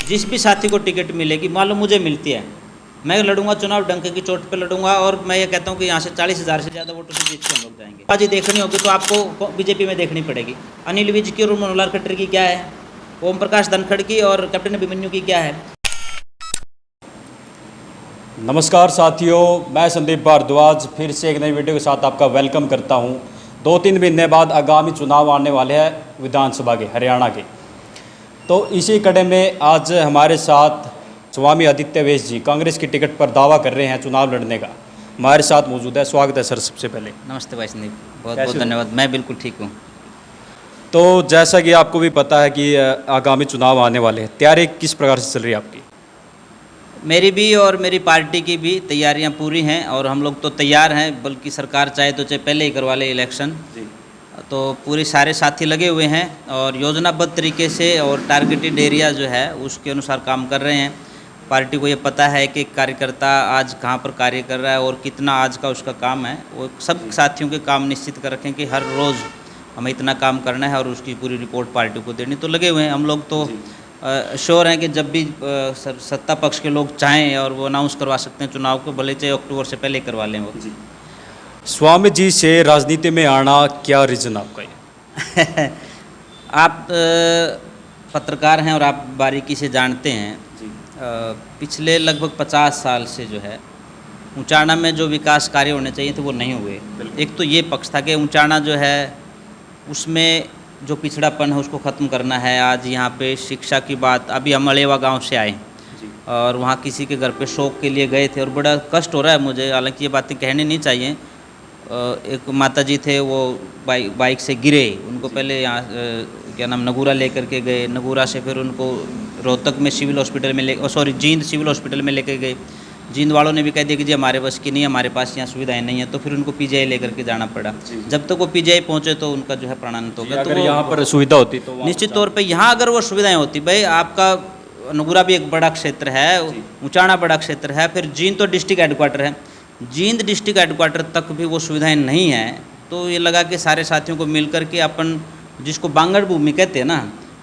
जिस भी साथी को टिकट मिलेगी, मान लो मुझे मिलती है, मैं लड़ूंगा चुनाव डंके की चोट पे लड़ूंगा और मैं ये कहता हूँ कि यहाँ से 40,000 से ज़्यादा वोटों से जीत के हम लोग जाएंगे। बाजी देखनी होगी तो आपको बीजेपी में देखनी पड़ेगी। अनिल विज की और मनोहर खट्टर की क्या है, ओम प्रकाश धनखड़ की और कैप्टन अभिमन्यु की क्या है। नमस्कार साथियों, मैं संदीप भारद्वाज फिर से एक नई वीडियो के साथ आपका वेलकम करता हूं। 2-3 महीने बाद आगामी चुनाव आने वाले हैं विधानसभा के, हरियाणा के। तो इसी कड़े में आज हमारे साथ स्वामी आदित्य वैश्य जी कांग्रेस की टिकट पर दावा कर रहे हैं चुनाव लड़ने का, हमारे साथ मौजूद है। स्वागत है सर। सबसे पहले नमस्ते भाई संदीप, बहुत बहुत धन्यवाद। मैं बिल्कुल ठीक हूँ। तो जैसा कि आपको भी पता है कि आगामी चुनाव आने वाले हैं, तैयारी किस प्रकार से चल रही है आपकी? मेरी भी और मेरी पार्टी की भी तैयारियां पूरी हैं और हम लोग तो तैयार हैं, बल्कि सरकार चाहे तो चाहे पहले ही करवा ले इलेक्शन। तो पूरे सारे साथी लगे हुए हैं और योजनाबद्ध तरीके से और टारगेटेड एरिया जो है उसके अनुसार काम कर रहे हैं। पार्टी को ये पता है कि कार्यकर्ता आज कहाँ पर कार्य कर रहा है और कितना आज का उसका काम है। वो सब साथियों के काम निश्चित कर रखें कि हर रोज़ हमें इतना काम करना है और उसकी पूरी रिपोर्ट पार्टी को देनी। तो लगे हुए हैं हम लोग। तो श्योर हैं कि जब भी सत्ता पक्ष के लोग चाहें और वो अनाउंस करवा सकते हैं चुनाव को, भले चाहे अक्टूबर से पहले करवा लें वो। स्वामी जी से राजनीति में आना क्या रीज़न आपका ये? आप पत्रकार हैं और आप बारीकी से जानते हैं, पिछले लगभग 50 साल से जो है ऊंचाना में जो विकास कार्य होने चाहिए थे वो नहीं हुए। एक तो ये पक्ष था कि ऊंचाना जो है उसमें जो पिछड़ापन है उसको ख़त्म करना है। आज यहाँ पे शिक्षा की बात, अभी हम अलेवा गांव से आए और वहाँ किसी के घर पे शौक के लिए गए थे और बड़ा कष्ट हो रहा है मुझे, हालांकि ये बातें कहनी नहीं चाहिए। एक माता जी थे, वो बाइक से गिरे, उनको पहले यहाँ क्या नाम नगूरा लेकर के गए, नगूरा से फिर उनको रोहतक में सिविल हॉस्पिटल में जींद सिविल हॉस्पिटल में लेके गए। जींद वालों ने भी कह दिया कि जी हमारे बस की नहीं है, हमारे पास यहाँ सुविधाएं नहीं है, तो फिर उनको पीजीआई लेकर के जाना पड़ा। जब तक वो पीजीआई पहुँचे तो उनका जो है प्राणांत हो गया। तो यहाँ पर सुविधा होती तो निश्चित तौर पे यहाँ अगर वो सुविधाएं होती, भाई आपका नगूरा भी एक बड़ा क्षेत्र है, ऊंचाना बड़ा क्षेत्र है, फिर जींद तो डिस्ट्रिक्ट हेडक्वार्टर है, जींद डिस्ट्रिक्ट हेडक्वार्टर तक भी वो सुविधाएं नहीं है। तो ये लगा कि सारे साथियों को मिल करके अपन, जिसको बांगड़ भूमि कहते हैं ना,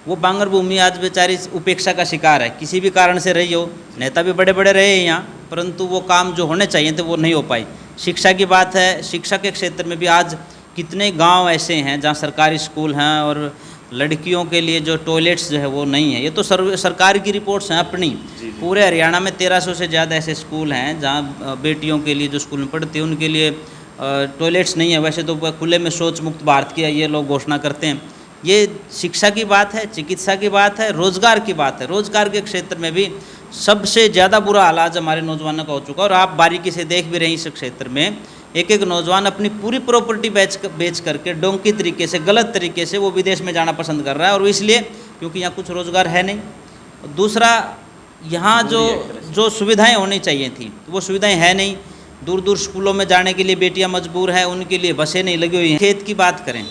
वो बांगर भूमि आज बेचारी उपेक्षा का शिकार है, किसी भी कारण से रही हो। नेता भी बड़े बड़े रहे हैं यहाँ, परंतु वो काम जो होने चाहिए थे वो नहीं हो पाए। शिक्षा की बात है, शिक्षा के क्षेत्र में भी आज कितने गांव ऐसे हैं जहाँ सरकारी स्कूल हैं और लड़कियों के लिए जो टॉयलेट्स जो है वो नहीं है। ये तो सरकार की रिपोर्ट्स हैं अपनी। पूरे हरियाणा में 1300 से ज़्यादा ऐसे स्कूल हैं जहाँ बेटियों के लिए जो स्कूल में पढ़ती हैं उनके लिए टॉयलेट्स नहीं है। वैसे तो खुले में शौच मुक्त भारत की ये लोग घोषणा करते हैं। ये शिक्षा की बात है, चिकित्सा की बात है, रोजगार की बात है। रोजगार के क्षेत्र में भी सबसे ज़्यादा बुरा हाल आज हमारे नौजवानों का हो चुका है और आप बारीकी से देख भी रहे हैं इस क्षेत्र में। एक एक नौजवान अपनी पूरी प्रॉपर्टी बेच करके डोंकी तरीके से, गलत तरीके से वो विदेश में जाना पसंद कर रहा है, और इसलिए क्योंकि यहाँ कुछ रोज़गार है नहीं। दूसरा, यहाँ जो सुविधाएँ होनी चाहिए थी वो सुविधाएँ है नहीं। दूर दूर स्कूलों में जाने के लिए बेटियाँ मजबूर हैं, उनके लिए बसें नहीं लगी हुई हैं। खेत की बात करें,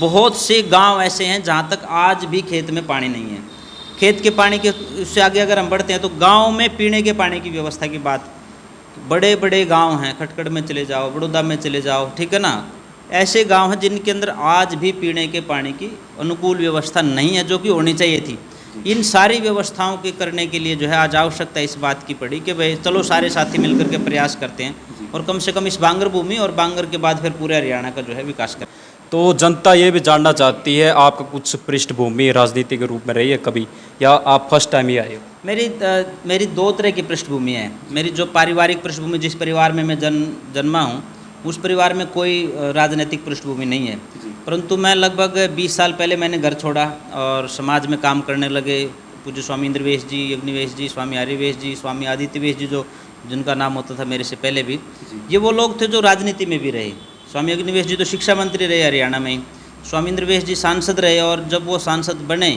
बहुत से गांव ऐसे हैं जहां तक आज भी खेत में पानी नहीं है। खेत के पानी के उससे आगे अगर हम बढ़ते हैं तो गांव में पीने के पानी की व्यवस्था की बात, बड़े बड़े गांव हैं, खटखड़ में चले जाओ, बड़ौदा में चले जाओ, ठीक है ना, ऐसे गांव हैं जिनके अंदर आज भी पीने के पानी की अनुकूल व्यवस्था नहीं है, जो कि होनी चाहिए थी। इन सारी व्यवस्थाओं के करने के लिए जो है आज आवश्यकता इस बात की पड़ी कि भाई चलो सारे साथी मिलकर के प्रयास करते हैं और कम से कम इस बांगर भूमि और बांगर के बाद फिर पूरे हरियाणा का जो है विकास करें। तो जनता ये भी जानना चाहती है, आपका कुछ पृष्ठभूमि राजनीति के रूप में रही है कभी, या आप फर्स्ट टाइम ही आए हो? मेरी 2 तरह की पृष्ठभूमि है। मेरी जो पारिवारिक पृष्ठभूमि, जिस परिवार में मैं जन्मा हूँ, उस परिवार में कोई राजनीतिक पृष्ठभूमि नहीं है। परंतु मैं लगभग 20 साल पहले मैंने घर छोड़ा और समाज में काम करने लगे। पूज्य स्वामी इंद्र वैश्य जी, यज्ञ वैश्य जी, स्वामी आर्य वैश्य जी, स्वामी आदित्य वैश्य जी, जिनका नाम होता था मेरे से पहले भी, ये वो लोग थे जो राजनीति में भी रहे। स्वामी यज्ञ वैश्य जी तो शिक्षा मंत्री रहे हरियाणा में ही, स्वामी इंद्र वैश्य जी सांसद रहे, और जब वो सांसद बने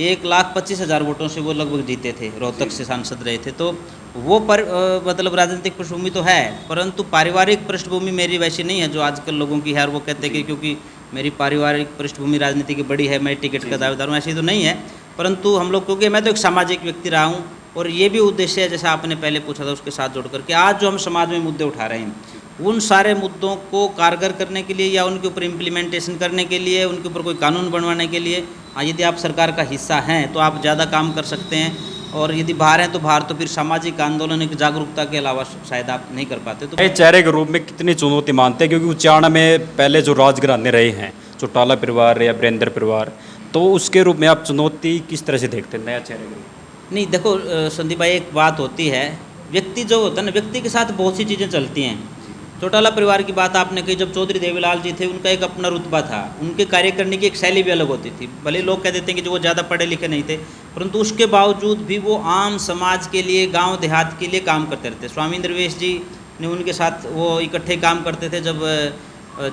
1,25,000 वोटों से वो लगभग जीते थे, रोहतक से सांसद रहे थे। तो वो मतलब राजनीतिक पृष्ठभूमि तो है, परंतु पारिवारिक पृष्ठभूमि मेरी वैसी नहीं है जो आजकल लोगों की है। और वो कहते हैं कि क्योंकि मेरी पारिवारिक पृष्ठभूमि राजनीति की बड़ी है, मैं टिकट का दावेदार हूँ, ऐसी तो नहीं है। परंतु हम लोग, क्योंकि मैं तो एक सामाजिक व्यक्ति रहा हूँ और ये भी उद्देश्य है, जैसा आपने पहले पूछा था उसके साथ जोड़ करके, आज जो हम समाज में मुद्दे उठा रहे हैं उन सारे मुद्दों को कारगर करने के लिए या उनके ऊपर इम्प्लीमेंटेशन करने के लिए, उनके ऊपर कोई कानून बनवाने के लिए हाँ, यदि आप सरकार का हिस्सा हैं तो आप ज़्यादा काम कर सकते हैं, और यदि बाहर हैं तो बाहर तो फिर सामाजिक आंदोलन की जागरूकता के अलावा शायद आप नहीं कर पाते। तो नए चेहरे के रूप में कितनी चुनौती मानते हैं, क्योंकि उचाना में पहले जो राजघराने रहे हैं, चौटाला परिवार या वीरेंद्र परिवार, तो उसके रूप में आप चुनौती किस तरह से देखते हैं नया चेहरे के रूप में? नहीं, देखो संदीप भाई, एक बात होती है, व्यक्ति जो होता है ना, व्यक्ति के साथ बहुत सी चीज़ें चलती हैं। चौटाला परिवार की बात आपने कही, जब चौधरी देवीलाल जी थे उनका एक अपना रुतबा था, उनके कार्य करने की एक शैली भी अलग होती थी। भले लोग कह देते हैं कि जो वो ज़्यादा पढ़े लिखे नहीं थे, परंतु उसके बावजूद भी वो आम समाज के लिए, गांव देहात के लिए काम करते रहते। स्वामी इंद्रवेश जी ने उनके साथ वो इकट्ठे काम करते थे। जब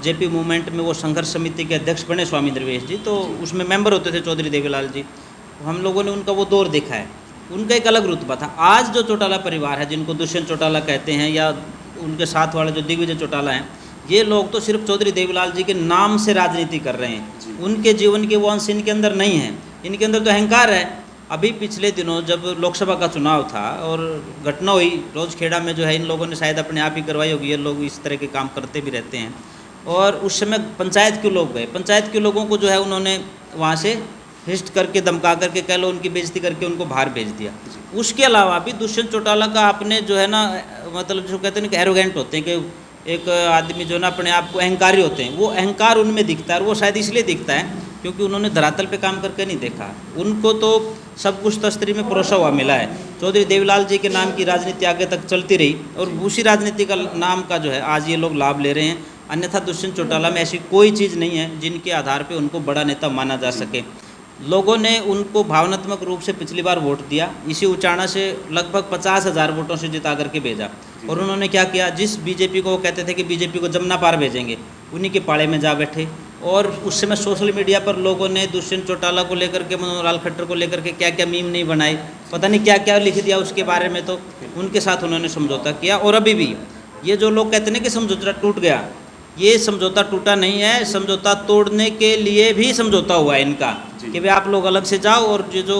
जेपी मूवमेंट में वो संघर्ष समिति के अध्यक्ष बने स्वामी इंद्रवेश जी, तो उसमें मेंबर होते थे चौधरी देवीलाल जी। हम लोगों ने उनका वो दौर देखा है, उनका एक अलग रुतबा था। आज जो चौटाला परिवार है, जिनको दुष्यंत चौटाला कहते हैं, या उनके साथ वाले जो दिग्विजय चौटाला हैं, ये लोग तो सिर्फ चौधरी देवीलाल जी के नाम से राजनीति कर रहे हैं। उनके जीवन के वो अंश इनके अंदर नहीं है, इनके अंदर तो अहंकार है। अभी पिछले दिनों जब लोकसभा का चुनाव था और घटना हुई रोजखेड़ा में, जो है इन लोगों ने शायद अपने आप ही करवाई होगी, ये लोग इस तरह के काम करते भी रहते हैं। और उस समय पंचायत के लोग गए, पंचायत के लोगों को जो है उन्होंने वहाँ से हिस्ट करके, धमका करके, कह लो उनकी बेइज्जती करके उनको बाहर भेज दिया। उसके अलावा भी दुष्यंत चौटाला का आपने जो है ना, मतलब जो कहते हैं कि एरोगेंट होते हैं, कि एक आदमी जो है ना अपने आप को अहंकारी होते हैं, वो अहंकार उनमें दिखता है। और वो शायद इसलिए दिखता है क्योंकि उन्होंने धरातल पे काम करके नहीं देखा। उनको तो सब कुछ तस्तरी में परोसा हुआ मिला है। चौधरी देवीलाल जी के नाम की राजनीति आगे तक चलती रही, और उसी राजनीति का नाम का जो है आज ये लोग लाभ ले रहे हैं। अन्यथा दुष्यंत चौटाला में ऐसी कोई चीज़ नहीं है जिनके आधार पे उनको बड़ा नेता माना जा सके। लोगों ने उनको भावनात्मक रूप से पिछली बार वोट दिया, इसी उचाना से लगभग 50,000 वोटों से जिता करके भेजा। और उन्होंने क्या किया, जिस बीजेपी को वो कहते थे कि बीजेपी को जमुना पार भेजेंगे, उन्हीं के पाले में जा बैठे। और उस समय सोशल मीडिया पर लोगों ने दुष्यंत चौटाला को लेकर के, मनोहर लाल खट्टर को लेकर के क्या क्या मीम नहीं बनाई, पता नहीं क्या क्या लिख दिया उसके बारे में। तो उनके साथ उन्होंने समझौता किया। और अभी भी ये जो लोग कहते हैं कि समझौता टूट गया, ये समझौता टूटा नहीं है, समझौता तोड़ने के लिए भी समझौता हुआ है इनका, कि भाई आप लोग अलग से जाओ और जो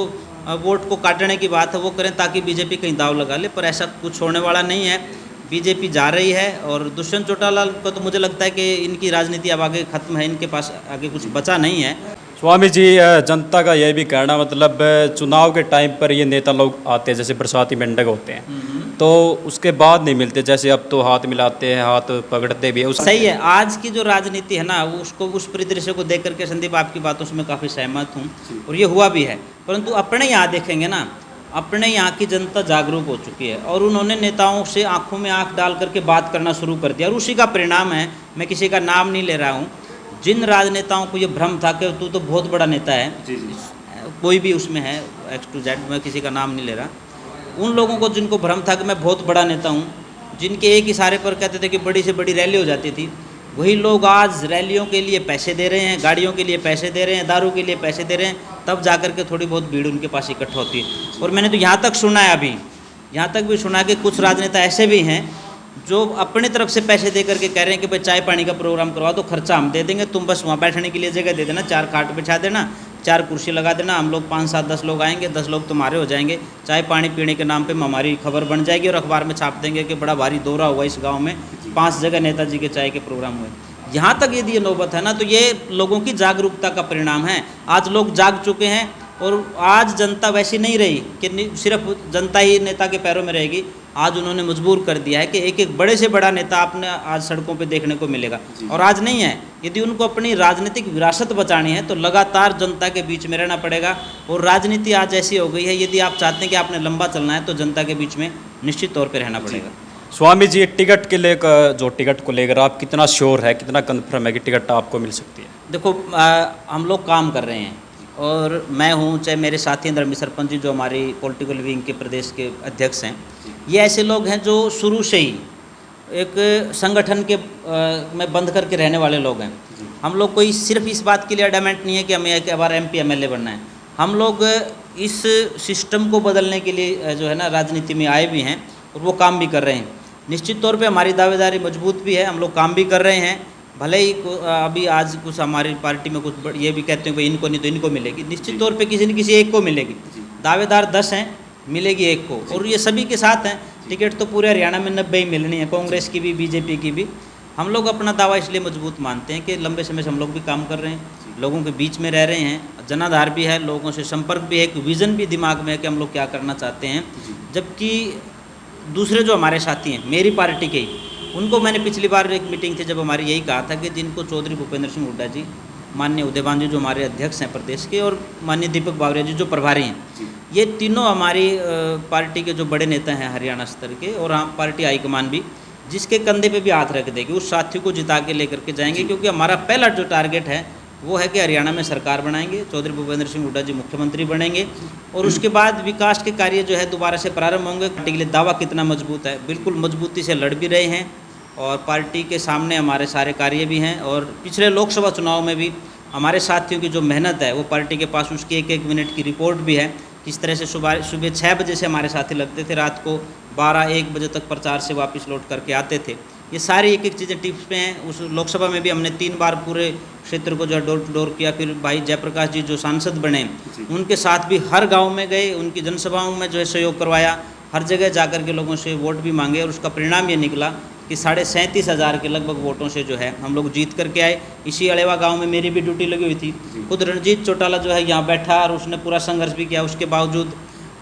वोट को काटने की बात है वो करें, ताकि बीजेपी कहीं दाव लगा ले। पर ऐसा कुछ होने वाला नहीं है। बीजेपी जा रही है, और दुष्यंत चौटाला को तो मुझे लगता है कि इनकी राजनीति अब आगे खत्म है, इनके पास आगे कुछ बचा नहीं है। स्वामी जी, जनता का यह भी कहना, मतलब चुनाव के टाइम पर ये नेता लोग आते हैं, जैसे बरसाती मेंढक होते हैं, तो उसके बाद नहीं मिलते। जैसे अब तो हाथ मिलाते हैं, हाथ पकड़ते भी है। सही है। आज की जो राजनीति है ना, वो उसको, उस परिदृश्य को देख करके संदीप आपकी बातों से मैं काफ़ी सहमत हूँ, और ये हुआ भी है। परंतु अपने यहाँ देखेंगे ना, अपने यहाँ की जनता जागरूक हो चुकी है, और उन्होंने नेताओं से आंखों में आंख डाल करके बात करना शुरू कर दिया। और उसी का परिणाम है, मैं किसी का नाम नहीं ले रहा हूँ, जिन राजनेताओं को ये भ्रम था कि तू तो बहुत बड़ा नेता है, कोई भी उसमें है X to Z, मैं किसी का नाम नहीं ले रहा, उन लोगों को जिनको भ्रम था कि मैं बहुत बड़ा नेता हूँ, जिनके एक इशारे पर कहते थे कि बड़ी से बड़ी रैली हो जाती थी, वही लोग आज रैलियों के लिए पैसे दे रहे हैं, गाड़ियों के लिए पैसे दे रहे हैं, दारू के लिए पैसे दे रहे हैं, तब जा कर के थोड़ी बहुत भीड़ उनके पास इकट्ठा होती है। और मैंने तो यहाँ तक सुना है, अभी यहाँ तक भी सुना कि कुछ राजनेता ऐसे भी हैं जो अपनी तरफ से पैसे दे करके कह रहे हैं कि भाई चाय पानी का प्रोग्राम करवा दो, खर्चा हम दे देंगे, तुम बस वहाँ बैठने के लिए जगह दे देना, 4 खाट बिछा देना, 4 कुर्सी लगा देना, हम लोग 5, 7, 10 लोग आएंगे, 10 लोग तुम्हारे हो जाएंगे, चाय पानी पीने के नाम पे हमारी खबर बन जाएगी और अखबार में छाप देंगे कि बड़ा भारी दौरा हुआ इस गांव में, 5 जगह नेताजी के चाय के प्रोग्राम हुए। यहाँ तक यदि ये नौबत है ना, तो ये लोगों की जागरूकता का परिणाम है। आज लोग जाग चुके हैं, और आज जनता वैसी नहीं रही कि सिर्फ जनता ही नेता के पैरों में रहेगी। आज उन्होंने मजबूर कर दिया है कि एक एक बड़े से बड़ा नेता आपने आज सड़कों पे देखने को मिलेगा। और आज नहीं है, यदि उनको अपनी राजनीतिक विरासत बचानी है तो लगातार जनता के बीच में रहना पड़ेगा। और राजनीति आज ऐसी हो गई है, यदि आप चाहते हैं कि आपने लंबा चलना है तो जनता के बीच में निश्चित तौर पर रहना पड़ेगा। स्वामी जी, टिकट के लेकर, जो टिकट को लेकर आप कितना श्योर है, कितना कन्फर्म है कि टिकट आपको मिल सकती है? देखो, हम लोग काम कर रहे हैं, और मैं हूँ, चाहे मेरे साथी धर्मी सरपंच जी जो हमारी पॉलिटिकल विंग के प्रदेश के अध्यक्ष हैं, ये ऐसे लोग हैं जो शुरू से ही एक संगठन के में बंद करके रहने वाले लोग हैं। हम लोग कोई सिर्फ इस बात के लिए एडमेंट नहीं है कि हमें एक बार MP MLA बनना है। हम लोग इस सिस्टम को बदलने के लिए जो है ना राजनीति में आए भी हैं, और वो काम भी कर रहे हैं। निश्चित तौर पे हमारी दावेदारी मजबूत भी है, हम लोग काम भी कर रहे हैं। भले ही अभी आज कुछ हमारी पार्टी में कुछ ये भी कहते हैं भाई इनको नहीं तो इनको मिलेगी, निश्चित तौर पे किसी न किसी एक को मिलेगी। दावेदार 10 हैं, मिलेगी एक को, और ये सभी के साथ हैं। टिकट तो पूरे हरियाणा में 90 ही मिलनी है, कांग्रेस की भी, बीजेपी की भी। हम लोग अपना दावा इसलिए मजबूत मानते हैं कि लंबे समय से हम लोग भी काम कर रहे हैं, लोगों के बीच में रह रहे हैं, जनाधार भी है, लोगों से संपर्क भी है, एक विज़न भी दिमाग में है कि हम लोग क्या करना चाहते हैं। जबकि दूसरे जो हमारे साथी हैं मेरी पार्टी के ही, उनको मैंने पिछली बार एक मीटिंग थी जब हमारी यही कहा था कि जिनको चौधरी भूपेंद्र सिंह हुड्डा जी, माननीय उदयभान जी जो हमारे अध्यक्ष हैं प्रदेश के, और माननीय दीपक बावरिया जी जो प्रभारी हैं, ये तीनों हमारी पार्टी के जो बड़े नेता हैं हरियाणा स्तर के, और हम पार्टी हाईकमान भी जिसके कंधे पे भी हाथ रख देगी उस साथी को जिता के लेकर के जाएंगे। क्योंकि हमारा पहला जो टारगेट है वो है कि हरियाणा में सरकार बनाएंगे, चौधरी भूपेंद्र सिंह हुड्डा जी मुख्यमंत्री बनेंगे, और उसके बाद विकास के कार्य जो है दोबारा से प्रारंभ होंगे। पार्टी के लिए दावा कितना मजबूत है, बिल्कुल मजबूती से लड़ भी रहे हैं, और पार्टी के सामने हमारे सारे कार्य भी हैं। और पिछले लोकसभा चुनाव में भी हमारे साथियों की जो मेहनत है वो पार्टी के पास उसकी एक एक मिनट की रिपोर्ट भी है। किस तरह से सुबह 6 बजे से हमारे साथी लगते थे, रात को 12-1 बजे तक प्रचार से वापस लौट करके आते थे। ये सारी एक एक चीज़ें टिप्स पे हैं। उस लोकसभा में भी हमने 3 बार पूरे क्षेत्र को जो है डोर टू डोर किया। फिर भाई जयप्रकाश जी जो सांसद बने, उनके साथ भी हर गांव में गए, उनकी जनसभाओं में जो है सहयोग करवाया, हर जगह जाकर के लोगों से वोट भी मांगे, और उसका परिणाम ये निकला कि 37,500 के लगभग वोटों से जो है हम लोग जीत करके आए। इसी अलेवा गांव में मेरी भी ड्यूटी लगी हुई थी, खुद रणजीत चौटाला जो है यहाँ बैठा और उसने पूरा संघर्ष भी किया। उसके बावजूद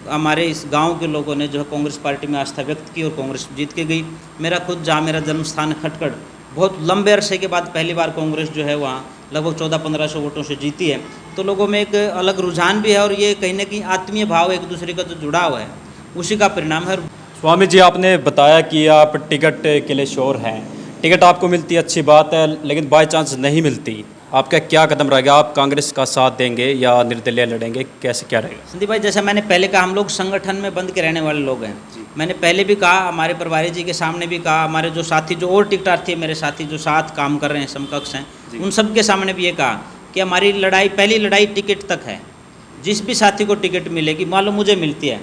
हमारे इस गांव के लोगों ने जो है कांग्रेस पार्टी में आस्था व्यक्त की और कांग्रेस जीत के गई। मेरा खुद जहाँ मेरा जन्म स्थान खटखड़, बहुत लंबे अरसे के बाद पहली बार कांग्रेस जो है वहाँ लगभग 1400-1500 वोटों से जीती है। तो लोगों में एक अलग रुझान भी है, और ये कहीं ना कहीं आत्मीय भाव एक दूसरे का जो जुड़ाव है उसी का परिणाम है। स्वामी जी, आपने बताया कि आप टिकट के लिए श्योर हैं, टिकट आपको मिलती है अच्छी बात है, लेकिन बाय चांस नहीं मिलती, आपका क्या कदम रहेगा? आप कांग्रेस का साथ देंगे या निर्दलीय लड़ेंगे, कैसे क्या रहेगा? संदीप भाई, जैसा मैंने पहले कहा, हम लोग संगठन में बंद के रहने वाले लोग हैं। मैंने पहले भी कहा, हमारे प्रभारी जी के सामने भी कहा, हमारे जो साथी जो और टिकटार्थी है, मेरे साथी जो साथ काम कर रहे हैं, समकक्ष हैं, उन सब के सामने भी ये कहा कि हमारी लड़ाई, पहली लड़ाई टिकट तक है। जिस भी साथी को टिकट मिलेगी, मान लो मुझे मिलती है,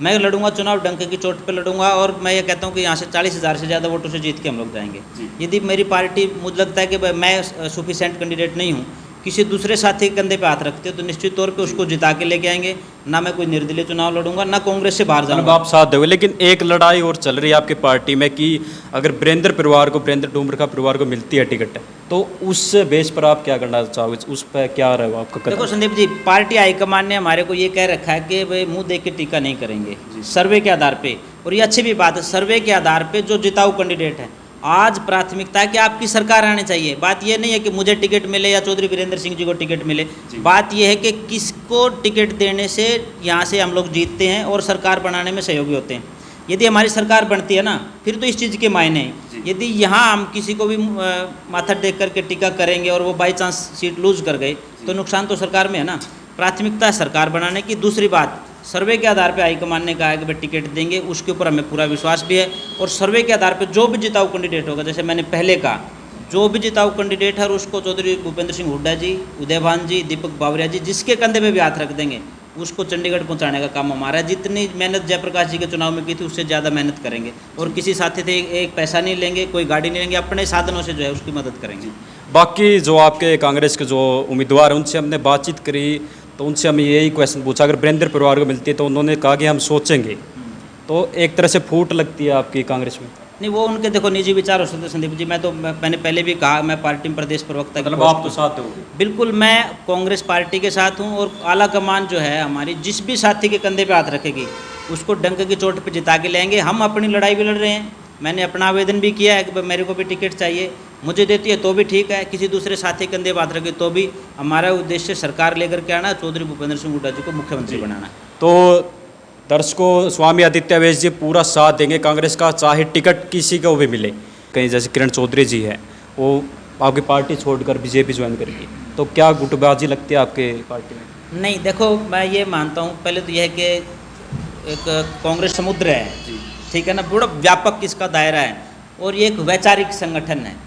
मैं लड़ूंगा चुनाव, डंके की चोट पे लड़ूंगा, और मैं ये कहता हूँ कि यहाँ से 40,000 से ज़्यादा वोटों से जीत के हम लोग जाएंगे। यदि मेरी पार्टी, मुझे लगता है कि मैं सफिशेंट कैंडिडेट नहीं हूँ, किसी दूसरे साथी के कंधे पे हाथ रखते हो, तो निश्चित तौर पे उसको जिता के लेके आएंगे। ना मैं कोई निर्दलीय चुनाव लड़ूंगा, ना कांग्रेस से बाहर जाऊंगा। आप साथ दोगे, लेकिन एक लड़ाई और चल रही है आपकी पार्टी में कि अगर वीरेंद्र परिवार को, वीरेंद्र डूमर का परिवार को मिलती है टिकट, तो उस बेस पर आप क्या करना चाहोगे? उस पर क्या रहेगा आपका कदम? देखो संदीप जी, पार्टी हाईकमान ने हमारे को ये कह रखा है कि भाई मुंह देख के टीका नहीं करेंगे, सर्वे के आधार पे। और ये अच्छी भी बात है, सर्वे के आधार पे जो जिताऊ कैंडिडेट है, आज प्राथमिकता है कि आपकी सरकार आनी चाहिए। बात ये नहीं है कि मुझे टिकट मिले या चौधरी वीरेंद्र सिंह जी को टिकट मिले, बात ये है कि किसको टिकट देने से यहाँ से हम लोग जीतते हैं और सरकार बनाने में सहयोगी होते हैं। यदि हमारी सरकार बनती है ना, फिर तो इस चीज़ के मायने हैं। यदि यहाँ हम किसी को भी माथा टेक करके टिका करेंगे और वो बाई चांस सीट लूज कर गए, तो नुकसान तो सरकार में है ना। प्राथमिकता है सरकार बनाने की। दूसरी बात, सर्वे के आधार पे हाईकमान ने कहा है कि भाई टिकट देंगे, उसके ऊपर हमें पूरा विश्वास भी है। और सर्वे के आधार पे जो भी जिताऊ कैंडिडेट होगा, जैसे मैंने पहले कहा, जो भी जिताऊ कैंडिडेट है उसको चौधरी भूपेंद्र सिंह हुड्डा जी, उदयभान जी, दीपक बावरिया जी, जिसके कंधे पे भी हाथ रख देंगे, उसको चंडीगढ़ पहुंचाने का काम हमारा है। जितनी मेहनत जयप्रकाश जी के चुनाव में की थी, उससे ज़्यादा मेहनत करेंगे। और किसी साथी से एक पैसा नहीं लेंगे, कोई गाड़ी नहीं लेंगे, अपने साधनों से जो है उसकी मदद करेंगे। बाकी जो आपके कांग्रेस के जो उम्मीदवार हैं, उनसे हमने बातचीत करी, तो उनसे हमें यही क्वेश्चन पूछा, अगर वीरेंद्र परिवार को मिलती है, तो उन्होंने कहा कि हम सोचेंगे। तो एक तरह से फूट लगती है आपकी कांग्रेस में? नहीं, वो उनके देखो निजी विचार हो सकते हैं संदीप जी। मैंने पहले भी कहा, मैं पार्टी में प्रदेश प्रवक्ता, मतलब आप तो साथ हो? बिल्कुल, मैं कांग्रेस पार्टी के साथ हूँ। और आला कमान जो है हमारी, जिस भी साथी के कंधे पे हाथ रखेगी, उसको डंके की चोट पे जिता के लेंगे। हम अपनी लड़ाई भी लड़ रहे हैं, मैंने अपना आवेदन भी किया है कि मेरे को भी टिकट चाहिए, मुझे देती है तो भी ठीक है, किसी दूसरे साथी कंधे बात रखे तो भी। हमारा उद्देश्य सरकार लेकर के आना, चौधरी भूपेंद्र सिंह हुड्डा जी को मुख्यमंत्री बनाना। तो दर्शकों, स्वामी आदित्य अवैध जी पूरा साथ देंगे कांग्रेस का, चाहे टिकट किसी को भी मिले। कहीं जैसे किरण चौधरी जी है, वो आपकी पार्टी छोड़कर बीजेपी ज्वाइन करेगी, तो क्या गुटबाजी लगती है आपके पार्टी में? नहीं, देखो मैं ये मानता हूँ, पहले तो यह है कि एक कांग्रेस समुद्र है, ठीक है ना, बड़ा व्यापक इसका दायरा है, और ये एक वैचारिक संगठन है।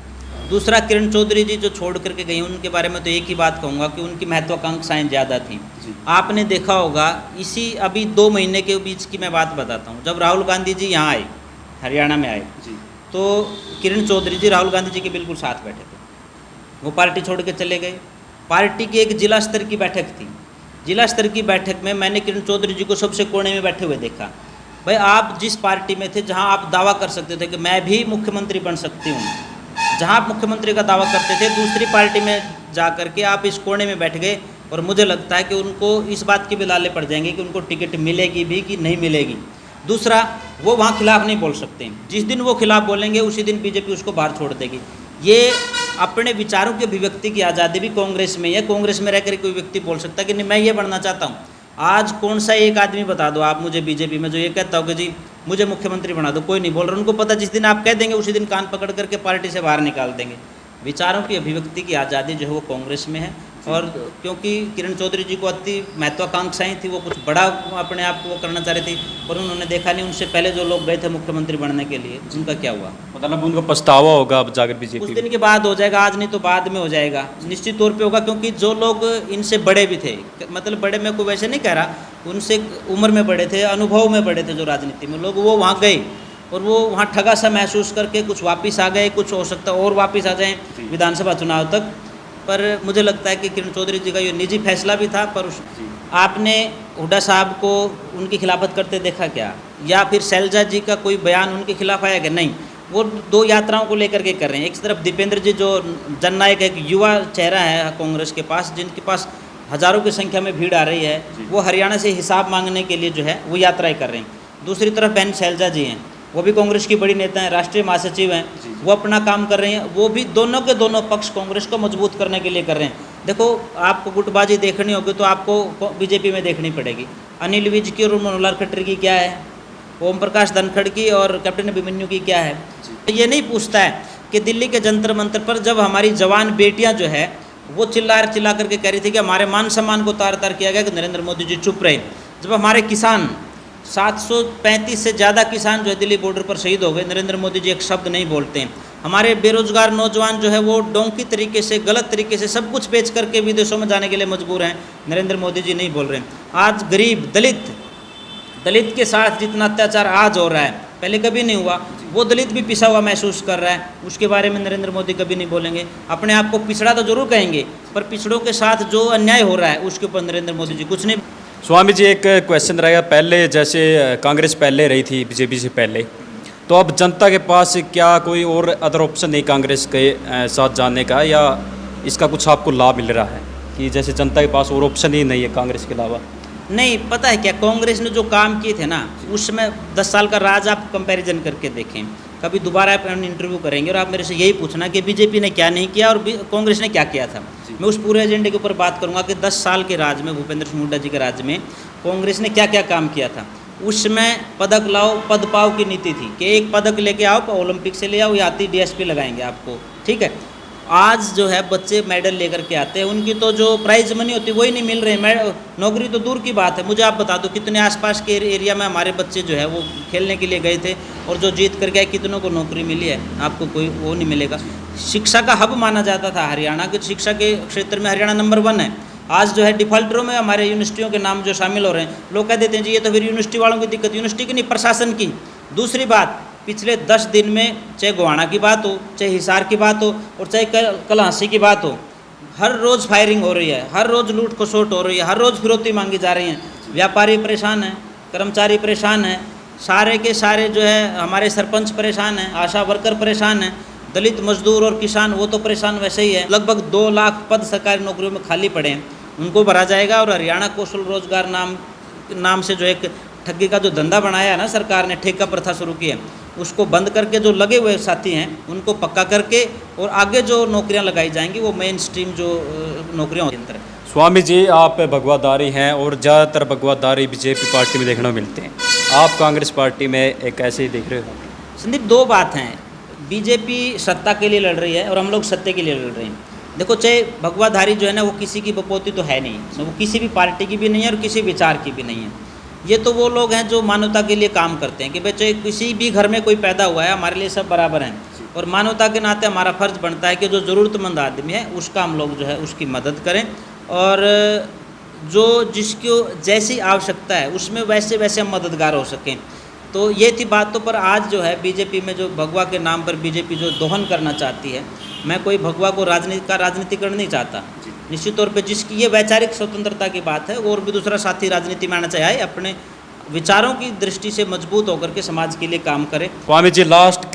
दूसरा, किरण चौधरी जी जो छोड़ करके गई, उनके बारे में तो एक ही बात कहूँगा कि उनकी महत्वाकांक्षाएं ज़्यादा थी। आपने देखा होगा, इसी अभी 2 महीने के बीच की मैं बात बताता हूँ। जब राहुल गांधी जी यहाँ आए, हरियाणा में आए, तो किरण चौधरी जी राहुल गांधी जी के बिल्कुल साथ बैठे थे। वो पार्टी छोड़ के चले गए। पार्टी की एक जिला स्तर की बैठक थी, जिला स्तर की बैठक में मैंने किरण चौधरी जी को सबसे कोने में बैठे हुए देखा। भाई, आप जिस पार्टी में थे, जहाँ आप दावा कर सकते थे कि मैं भी मुख्यमंत्री बन सकती हूँ, जहाँ आप मुख्यमंत्री का दावा करते थे, दूसरी पार्टी में जा करके आप इस कोने में बैठ गए, और मुझे लगता है कि उनको इस बात के भी लाले पड़ जाएंगे कि उनको टिकट मिलेगी भी कि नहीं मिलेगी। दूसरा, वो वहाँ खिलाफ नहीं बोल सकते, जिस दिन वो खिलाफ बोलेंगे उसी दिन बीजेपी उसको बाहर छोड़ देगी। ये अपने विचारों की अभिव्यक्ति की आज़ादी भी कांग्रेस में है। कांग्रेस में रहकर कोई व्यक्ति बोल सकता है कि नहीं मैं ये बनना चाहता हूँ। आज कौन सा एक आदमी बता दो आप मुझे बीजेपी में जो ये कहता हो कि जी मुझे मुख्यमंत्री बना दो, कोई नहीं बोल रहा। उनको पता जिस दिन आप कह देंगे उसी दिन कान पकड़ करके पार्टी से बाहर निकाल देंगे। विचारों की अभिव्यक्ति की आज़ादी जो है वो कांग्रेस में है, और क्योंकि किरण चौधरी जी को अति महत्वाकांक्षाएं थी, वो कुछ बड़ा अपने आप को वो करना चाह रही थी, पर उन्होंने देखा नहीं उनसे पहले जो लोग गए थे मुख्यमंत्री बनने के लिए उनका क्या हुआ। मतलब उनको पछतावा होगा अब जाकर कुछ बीजेपी दिन के बाद हो जाएगा, आज नहीं तो बाद में हो जाएगा, निश्चित तौर पे होगा। क्योंकि जो लोग इनसे बड़े भी थे, मतलब बड़े मैं कोई वैसे नहीं कह रहा, उनसे उम्र में बड़े थे, अनुभव में बड़े थे जो राजनीति में लोग, वो वहाँ गए और वो वहाँ ठगा सा महसूस करके कुछ वापस आ गए, कुछ हो सकता है और वापस आ जाएं विधानसभा चुनाव तक। पर मुझे लगता है कि किरण चौधरी जी का ये निजी फैसला भी था। पर आपने हुड्डा साहब को उनकी खिलाफत करते देखा क्या, या फिर शैलजा जी का कोई बयान उनके खिलाफ आया कि नहीं? वो दो यात्राओं को लेकर के कर रहे हैं। एक तरफ दीपेंद्र जी जो जननायक एक युवा चेहरा है कांग्रेस के पास, जिनके पास हज़ारों की संख्या में भीड़ आ रही है, वो हरियाणा से हिसाब मांगने के लिए जो है वो यात्राएं कर रहे हैं। दूसरी तरफ बहन शैलजा जी हैं, वो भी कांग्रेस की बड़ी नेता हैं, राष्ट्रीय महासचिव हैं, वो अपना काम कर रहे हैं। वो भी दोनों के दोनों पक्ष कांग्रेस को मजबूत करने के लिए कर रहे हैं। देखो, आपको गुटबाजी देखनी होगी तो आपको बीजेपी में देखनी पड़ेगी। अनिल विज की और मनोहर खट्टर की क्या है, ओम प्रकाश धनखड़ की और कैप्टन अभिमन्यु की क्या है। तो ये नहीं पूछता है कि दिल्ली के जंतर मंतर पर जब हमारी जवान बेटियां जो है वो चिल्ला करके कह रही थी कि हमारे मान सम्मान को तार तार किया गया कि नरेंद्र मोदी जी चुप रहे। जब हमारे किसान 735 से ज़्यादा किसान जो है दिल्ली बॉर्डर पर शहीद हो गए, नरेंद्र मोदी जी एक शब्द नहीं बोलते हैं। हमारे बेरोजगार नौजवान जो है वो डोंकी तरीके से, गलत तरीके से सब कुछ बेच करके विदेशों में जाने के लिए मजबूर हैं, नरेंद्र मोदी जी नहीं बोल रहे हैं। आज गरीब दलित के साथ जितना अत्याचार आज हो रहा है पहले कभी नहीं हुआ, वो दलित भी पिसा हुआ महसूस कर रहा है, उसके बारे में नरेंद्र मोदी कभी नहीं बोलेंगे। अपने आप को पिछड़ा तो जरूर कहेंगे, पर पिछड़ों के साथ जो अन्याय हो रहा है उसके ऊपर नरेंद्र मोदी जी कुछ नहीं। स्वामी जी, एक क्वेश्चन रहेगा। पहले जैसे कांग्रेस पहले रही थी बीजेपी से पहले, तो अब जनता के पास क्या कोई और अदर ऑप्शन नहीं कांग्रेस के साथ जाने का, या इसका कुछ आपको लाभ मिल रहा है कि जैसे जनता के पास और ऑप्शन ही नहीं है कांग्रेस के अलावा? नहीं, पता है क्या, कांग्रेस ने जो काम किए थे ना उसमें 10 साल का राज आप कंपैरिजन करके देखें। कभी दोबारा आप इंटरव्यू करेंगे और आप मेरे से यही पूछना कि बीजेपी ने क्या नहीं किया और कांग्रेस ने क्या किया था। मैं उस पूरे एजेंडे के ऊपर बात करूंगा कि 10 साल के राज में, भूपेंद्र सिंह हुड्डा जी के राज में कांग्रेस ने क्या क्या काम किया था। उसमें पदक लाओ पद पाओ की नीति थी कि एक पदक लेके आओ, ओलंपिक से ले आओ, या आती डीएसपी लगाएंगे आपको, ठीक है। आज जो है बच्चे मेडल लेकर के आते हैं, उनकी तो जो प्राइज मनी होती है वही नहीं मिल रही, नौकरी तो दूर की बात है। मुझे आप बता दो कितने आसपास के एरिया में हमारे बच्चे जो है वो खेलने के लिए गए थे और जो जीत कर गए, कितनों को नौकरी मिली है? आपको कोई वो नहीं मिलेगा। शिक्षा का हब माना जाता था हरियाणा, कि शिक्षा के क्षेत्र में हरियाणा नंबर 1 है। आज जो है डिफॉल्टरों में हमारे यूनिवर्सिटियों के नाम जो शामिल हो रहे हैं, लोग कह देते हैं जी ये तो फिर यूनिवर्सिटी वालों की दिक्कत, यूनिवर्सिटी की नहीं, प्रशासन की। दूसरी बात, पिछले 10 दिन में चाहे गोहाना की बात हो, चाहे हिसार की बात हो, और चाहे कलहासी की बात हो, हर रोज़ फायरिंग हो रही है, हर रोज़ लूट खसोट हो रही है, हर रोज़ फिरौती मांगी जा रही है। व्यापारी परेशान हैं, कर्मचारी परेशान हैं, सारे के सारे जो है हमारे सरपंच परेशान हैं, आशा वर्कर परेशान हैं, दलित मजदूर और किसान वो तो परेशान वैसे ही है। लगभग 2 लाख पद सरकारी नौकरियों में खाली पड़े हैं, उनको भरा जाएगा। और हरियाणा कौशल रोजगार नाम से जो एक ठगी का जो धंधा बनाया है ना सरकार ने, ठेका प्रथा शुरू की है, उसको बंद करके जो लगे हुए साथी हैं उनको पक्का करके और आगे जो नौकरियां लगाई जाएंगी वो मेन स्ट्रीम जो नौकरियां होती हैं। स्वामी जी, आप भगवादारी हैं और ज़्यादातर भगवादारी बीजेपी पार्टी में देखने को मिलते हैं, आप कांग्रेस पार्टी में एक ऐसे ही देख रहे हो? संदीप, 2 बात हैं। बीजेपी सत्ता के लिए लड़ रही है और हम लोग सत्य के लिए लड़ रहे हैं। देखो, चाहे भगवाधारी जो है ना वो किसी की बपोती तो है नहीं, वो किसी भी पार्टी की भी नहीं है और किसी विचार की भी नहीं है। ये तो वो लोग हैं जो मानवता के लिए काम करते हैं कि भाई चाहे किसी भी घर में कोई पैदा हुआ है, हमारे लिए सब बराबर हैं और मानवता के नाते हमारा फ़र्ज़ बनता है कि जो ज़रूरतमंद आदमी है उसका हम लोग जो है उसकी मदद करें, और जो जिसको जैसी आवश्यकता है उसमें वैसे वैसे हम मददगार हो सकें। तो ये थी बातों पर आज जो है बीजेपी में जो भगवा के नाम पर बीजेपी जो दोहन करना चाहती है, मैं कोई भगवा को राजनीतिकरण नहीं चाहता। निश्चित तौर पे जिसकी ये वैचारिक स्वतंत्रता की बात है, और भी दूसरा साथी राजनीति में आना चाहे अपने विचारों की दृष्टि से मजबूत होकर के समाज के लिए काम करें। स्वामी जी, लास्ट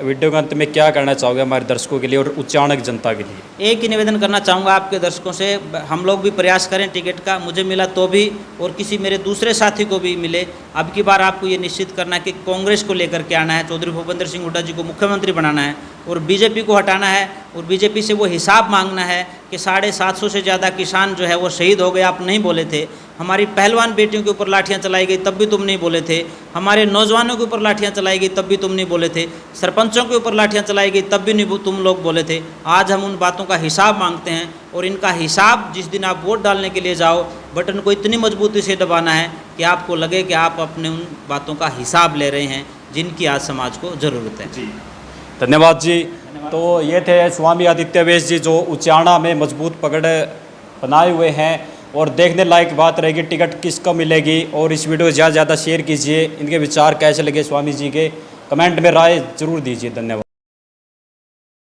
वीडियो के अंत में क्या कहना चाहोगे हमारे दर्शकों के लिए और उच्चाणक जनता के लिए? एक ही निवेदन करना चाहूँगा आपके दर्शकों से, हम लोग भी प्रयास करें टिकट का, मुझे मिला तो भी और किसी मेरे दूसरे साथी को भी मिले। अब की बार आपको ये निश्चित करना है कि कांग्रेस को लेकर के आना है, चौधरी भूपेंद्र सिंह हुड्डा जी को मुख्यमंत्री बनाना है और बीजेपी को हटाना है और बीजेपी से वो हिसाब मांगना है कि 750 से ज़्यादा किसान जो है वो शहीद हो गए, आप नहीं बोले थे। हमारी पहलवान बेटियों के ऊपर लाठियां चलाई गई तब भी तुम नहीं बोले थे। हमारे नौजवानों के ऊपर लाठियां चलाई गई तब भी तुम नहीं बोले थे। सरपंचों के ऊपर लाठियां चलाई गई तब भी नहीं तुम लोग बोले थे। आज हम उन बातों का हिसाब मांगते हैं और इनका हिसाब जिस दिन आप वोट डालने के लिए जाओ, बटन को इतनी मजबूती से दबाना है कि आपको लगे कि आप अपने उन बातों का हिसाब ले रहे हैं जिनकी आज समाज को ज़रूरत है। जी, धन्यवाद जी। तो ये थे स्वामी आदित्य वैश जी, जो उचाणा में मजबूत पकड़ बनाए हुए हैं और देखने लायक बात रहेगी टिकट किसको मिलेगी। और इस वीडियो को ज़्यादा से ज़्यादा शेयर कीजिए। इनके विचार कैसे लगे स्वामी जी के, कमेंट में राय जरूर दीजिए। धन्यवाद।